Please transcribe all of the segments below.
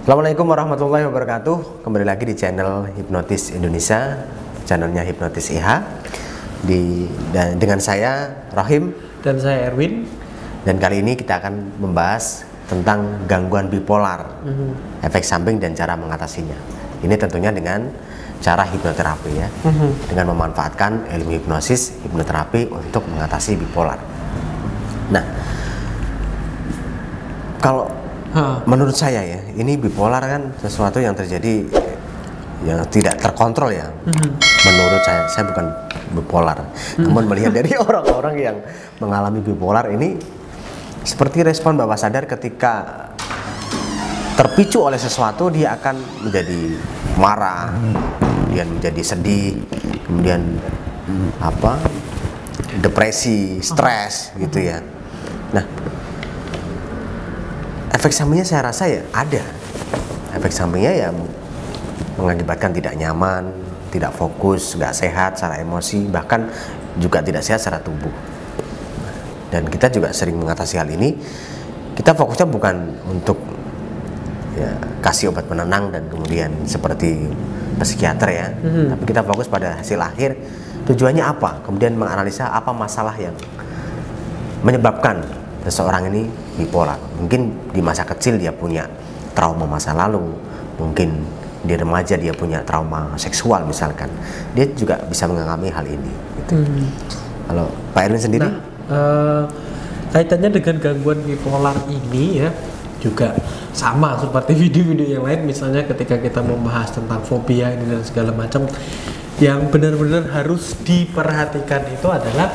Assalamualaikum warahmatullahi wabarakatuh. Kembali lagi di channel Hipnotis Indonesia, channelnya Hipnotis IH. Dengan saya Rahim dan saya Erwin. Dan kali ini kita akan membahas tentang gangguan bipolar, efek samping dan cara mengatasinya. Ini tentunya dengan cara hipnoterapi ya, dengan memanfaatkan ilmu hipnosis, hipnoterapi untuk mengatasi bipolar. Nah, kalau menurut saya ya, ini bipolar kan sesuatu yang terjadi yang tidak terkontrol ya. Menurut saya bukan bipolar. Namun melihat dari orang-orang yang mengalami bipolar ini, seperti respon bawah sadar ketika terpicu oleh sesuatu, dia akan menjadi marah, kemudian menjadi sedih, kemudian depresi, stres gitu ya. Nah, efek sampingnya saya rasa ya ada. Efek sampingnya ya mengakibatkan tidak nyaman, tidak fokus, nggak sehat secara emosi, bahkan juga tidak sehat secara tubuh. Dan kita juga sering mengatasi hal ini. Kita fokusnya bukan untuk ya, kasih obat penenang dan kemudian seperti psikiater ya, tapi kita fokus pada hasil akhir. Tujuannya apa? Kemudian menganalisa apa masalah yang menyebabkan seseorang ini bipolar. Mungkin di masa kecil dia punya trauma masa lalu, mungkin di remaja dia punya trauma seksual misalkan. Dia juga bisa mengalami hal ini gitu. Kalau Pak Erwin sendiri? Kaitannya dengan gangguan bipolar ini ya juga sama seperti video-video yang lain. Misalnya ketika kita membahas tentang fobia ini dan segala macam, yang benar-benar harus diperhatikan itu adalah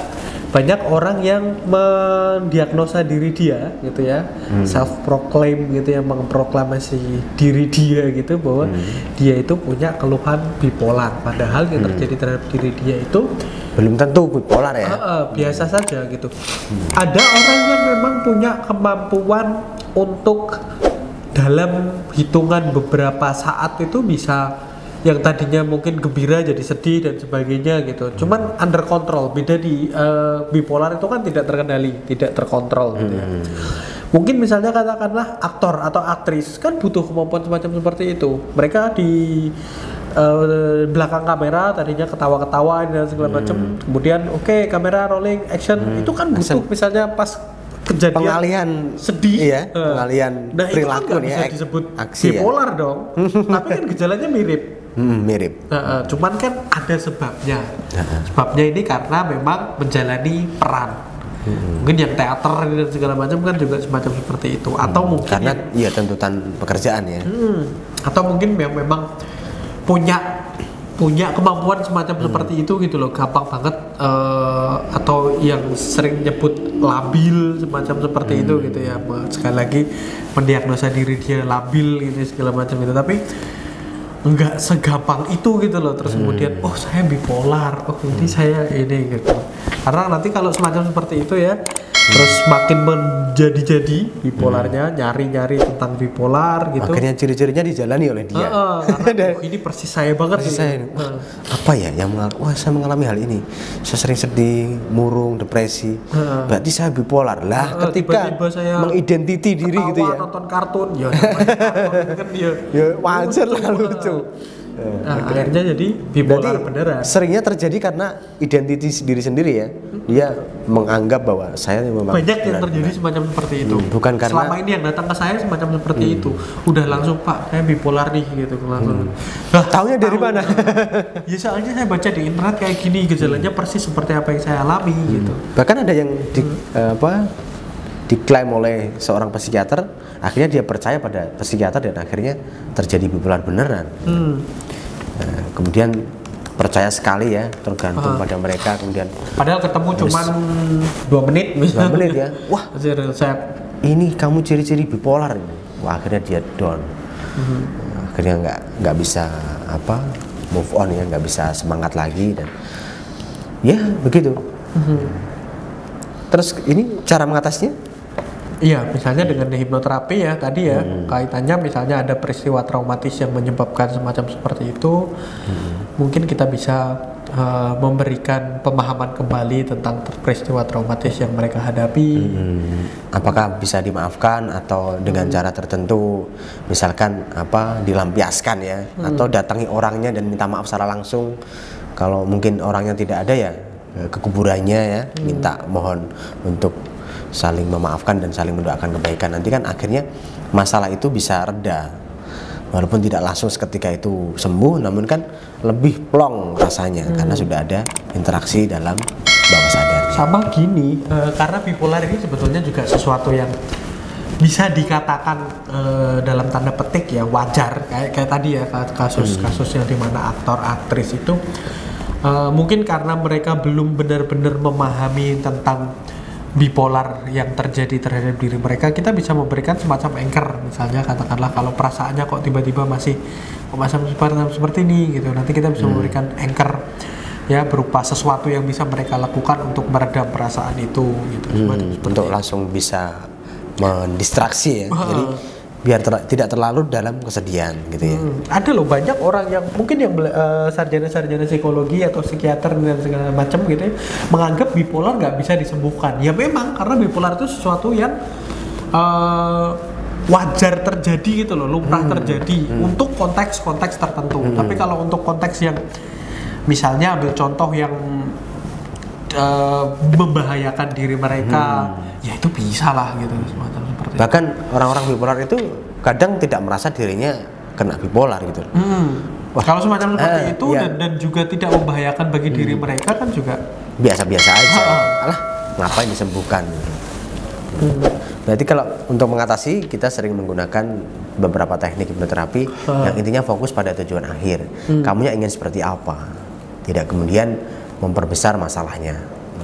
banyak orang yang mendiagnosa diri dia gitu ya, self proclaim gitu ya, mengproklamasi diri dia gitu bahwa dia itu punya keluhan bipolar, padahal yang terjadi terhadap diri dia itu belum tentu bipolar ya. Biasa saja gitu. Ada orang yang memang punya kemampuan untuk dalam hitungan beberapa saat itu bisa yang tadinya mungkin gembira jadi sedih dan sebagainya gitu. Cuman under control. Beda di bipolar itu kan tidak terkendali, tidak terkontrol gitu ya. Mungkin misalnya katakanlah aktor atau aktris kan butuh kemampuan semacam seperti itu. Mereka di belakang kamera tadinya ketawa-ketawa dan segala macam. Kemudian oke, kamera rolling action, itu kan butuh misalnya pas kejadian pengalihan sedih ya, pengalian perilaku itu kan bisa disebut aksi bipolar ya? dong. Tapi kan gejalanya mirip. Mirip. Cuman kan ada sebabnya. Sebabnya ini karena memang menjalani peran. Mungkin yang teater dan segala macam kan juga semacam seperti itu. Atau mungkin karena ya tuntutan pekerjaan ya. Atau mungkin yang memang punya kemampuan semacam seperti itu gitu loh, gampang banget atau yang sering nyebut labil semacam seperti itu gitu ya. Sekali lagi mendiagnosa diri dia labil gitu segala macam itu, tapi enggak segampang itu gitu loh. Terus kemudian oh saya bipolar, oh ini saya ini gitu. Karena nanti kalau semacam seperti itu ya, terus makin menjadi-jadi bipolarnya, nyari-nyari tentang bipolar gitu. Akhirnya ciri-cirinya dijalani oleh dia. Karena ini persis saya banget. Persis saya. Apa ya yang saya mengalami hal ini? Saya sering sedih, murung, depresi. Berarti saya bipolar. Lah, ketika saya mengidentiti diri gitu ya. Nonton kartun, ya kartun kan dia. Ya wajar lah, lucu. Akhirnya jadi bipolar beneran. Seringnya terjadi karena identitas diri sendiri ya. Dia menganggap bahwa saya memang banyak yang terjadi semacam seperti itu. Bukan karena selama ini yang datang ke saya semacam seperti itu. Udah langsung Pak, saya bipolar nih gitu langsung. Taunya dari mana? Ya soalnya saya baca di internet kayak gini, gejalanya persis seperti apa yang saya alami gitu. Bahkan ada yang diklaim oleh seorang psikiater, akhirnya dia percaya pada psikiater dan akhirnya terjadi bipolar beneran. Kemudian percaya sekali ya, tergantung pada mereka. Kemudian padahal ketemu cuman 2 menit misalnya. 2 menit ya. Wah, ini kamu ciri-ciri bipolar ini. Wah, akhirnya dia down. Akhirnya nggak bisa move on ya, nggak bisa semangat lagi dan ya begitu. Terus ini cara mengatasinya? Iya, misalnya dengan hipnoterapi ya tadi ya, kaitannya misalnya ada peristiwa traumatis yang menyebabkan semacam seperti itu, mungkin kita bisa memberikan pemahaman kembali tentang peristiwa traumatis yang mereka hadapi. Apakah bisa dimaafkan atau dengan cara tertentu, misalkan dilampiaskan ya, atau datangi orangnya dan minta maaf secara langsung. Kalau mungkin orangnya tidak ada ya ke kuburannya ya, minta mohon untuk saling memaafkan dan saling mendoakan kebaikan. Nanti kan akhirnya masalah itu bisa reda, walaupun tidak langsung seketika itu sembuh, namun kan lebih plong rasanya karena sudah ada interaksi dalam bawah sadar. Sama gini, karena bipolar ini sebetulnya juga sesuatu yang bisa dikatakan dalam tanda petik ya wajar, kayak tadi ya kasus-kasus yang dimana aktor aktris itu mungkin karena mereka belum benar-benar memahami tentang bipolar yang terjadi terhadap diri mereka, kita bisa memberikan semacam anchor, misalnya katakanlah kalau perasaannya kok tiba-tiba masih seperti ini gitu, nanti kita bisa memberikan anchor ya berupa sesuatu yang bisa mereka lakukan untuk meredam perasaan itu gitu. Untuk langsung bisa mendistraksi ya, jadi biar tidak terlalu dalam kesedihan gitu ya. Ada loh banyak orang yang mungkin yang sarjana-sarjana psikologi atau psikiater dan segala macam gitu ya, menganggap bipolar nggak bisa disembuhkan. Ya memang karena bipolar itu sesuatu yang wajar terjadi gitu loh, lumrah terjadi untuk konteks-konteks tertentu. Tapi kalau untuk konteks yang misalnya ambil contoh yang membahayakan diri mereka, ya itu bisa lah gitu semacam seperti itu. Bahkan orang-orang bipolar itu kadang tidak merasa dirinya kena bipolar gitu. Kalau semacam seperti itu dan juga tidak membahayakan bagi diri mereka kan juga biasa-biasa aja. Alah, ngapain disembuhkan gitu. Berarti kalau untuk mengatasi kita sering menggunakan beberapa teknik hipnoterapi yang intinya fokus pada tujuan akhir. Kamunya ingin seperti apa? Tidak kemudian memperbesar masalahnya.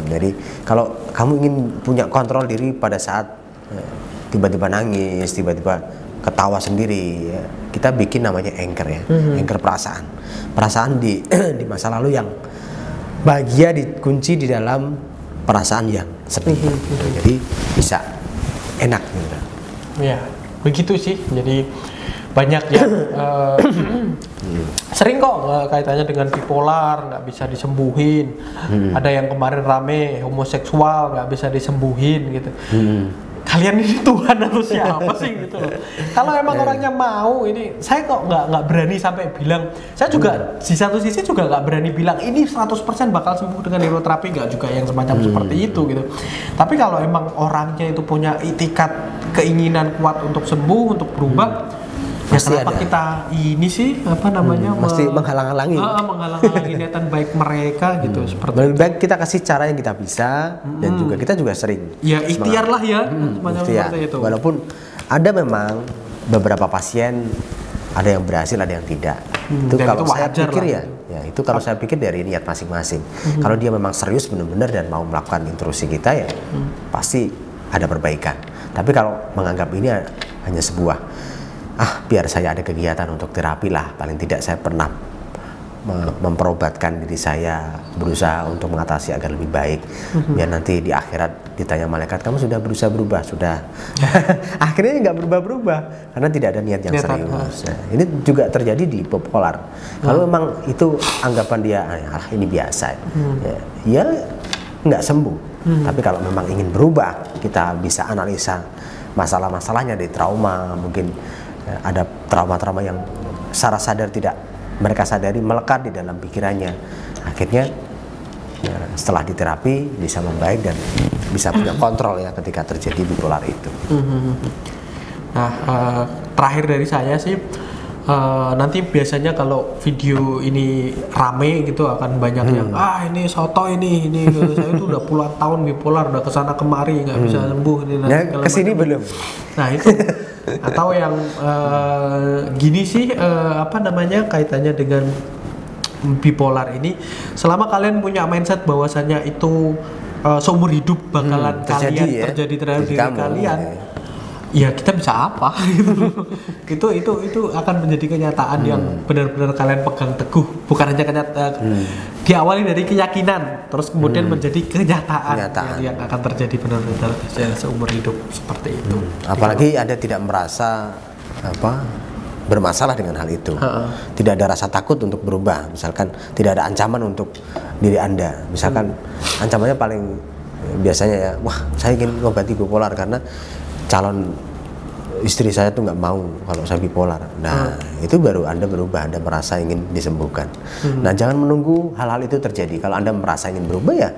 Jadi kalau kamu ingin punya kontrol diri pada saat tiba-tiba nangis, tiba-tiba ketawa sendiri, ya, kita bikin namanya anchor ya, anchor perasaan di di masa lalu yang bahagia dikunci di dalam perasaan yang sedih. Jadi bisa enak gitu. Ya, begitu sih. Jadi banyak yang sering kok kaitannya dengan bipolar nggak bisa disembuhin. Ada yang kemarin rame homoseksual nggak bisa disembuhin gitu. Kalian ini Tuhan atau siapa sih gitu loh. Kalau emang orangnya mau ini, saya kok nggak berani sampai bilang. Saya juga di satu sisi juga nggak berani bilang ini 100% bakal sembuh dengan hipnoterapi, nggak juga yang semacam seperti itu gitu. Tapi kalau emang orangnya itu punya itikat keinginan kuat untuk sembuh, untuk berubah, ya kenapa kita ini sih mesti menghalang-halangi menghalang-halangi niatan baik mereka gitu. Seperti lebih baik kita kasih cara yang kita bisa dan juga kita juga sering ya ikhtiar lah ya semacam seperti itu. Walaupun ada memang beberapa pasien ada yang berhasil, ada yang tidak. Itu kalau saya pikir ya itu kalau saya pikir dari niat masing-masing. Kalau dia memang serius benar-benar dan mau melakukan intrusi kita ya pasti ada perbaikan. Tapi kalau menganggap ini hanya sebuah biar saya ada kegiatan untuk terapi lah, paling tidak saya pernah memperobatkan diri saya, berusaha untuk mengatasi agar lebih baik, biar nanti di akhirat ditanya malaikat kamu sudah berusaha berubah, sudah akhirnya nggak berubah-berubah karena tidak ada niat yang serius. Nah, ini juga terjadi di bipolar. Kalau memang itu anggapan dia ini biasa ya nggak sembuh. Tapi kalau memang ingin berubah, kita bisa analisa masalah-masalahnya dari trauma, mungkin ada trauma-trauma yang secara sadar tidak mereka sadari melekat di dalam pikirannya. Akhirnya setelah diterapi bisa membaik dan bisa punya kontrol ya ketika terjadi bipolar itu. Nah, terakhir dari saya sih nanti biasanya kalau video ini rame gitu akan banyak yang ini soto ini saya itu udah puluhan tahun bipolar, udah kesana kemari nggak bisa sembuh ini kesini belum. Nah itu atau yang gini sih kaitannya dengan bipolar ini, selama kalian punya mindset bahwasannya itu seumur hidup bakalan terjadi terhadap diri kalian, ya kita bisa apa gitu. itu akan menjadi kenyataan yang benar-benar kalian pegang teguh, bukan hanya diawali dari keyakinan terus kemudian menjadi kenyataan. Yang akan terjadi benar-benar seumur hidup seperti itu. Apalagi Anda tidak merasa bermasalah dengan hal itu, tidak ada rasa takut untuk berubah, misalkan tidak ada ancaman untuk diri Anda, misalkan ancamannya paling biasanya ya, wah saya ingin mengobati bipolar karena calon istri saya tuh nggak mau kalau saya bipolar. Nah itu baru Anda berubah, Anda merasa ingin disembuhkan. Nah jangan menunggu hal-hal itu terjadi. Kalau Anda merasa ingin berubah ya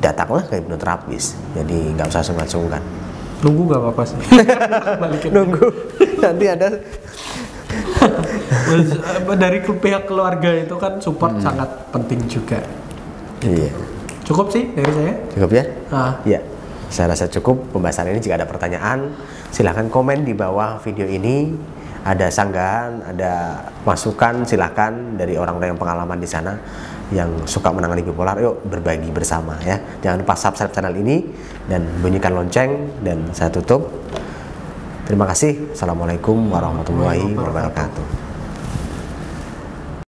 datanglah ke hipnoterapis, jadi nggak usah sungkan-sungkan. Nunggu nggak apa-apa sih. Nunggu nanti ada dari pihak keluarga itu kan support sangat penting juga. Iya. Cukup sih dari saya. Cukup ya? Iya. Saya rasa cukup pembahasan ini. Jika ada pertanyaan, silahkan komen di bawah video ini. Ada sanggahan, ada masukan, silahkan dari orang-orang yang pengalaman di sana yang suka menangani bipolar. Yuk berbagi bersama ya. Jangan lupa subscribe channel ini dan bunyikan lonceng. Dan saya tutup. Terima kasih. Assalamualaikum warahmatullahi wabarakatuh.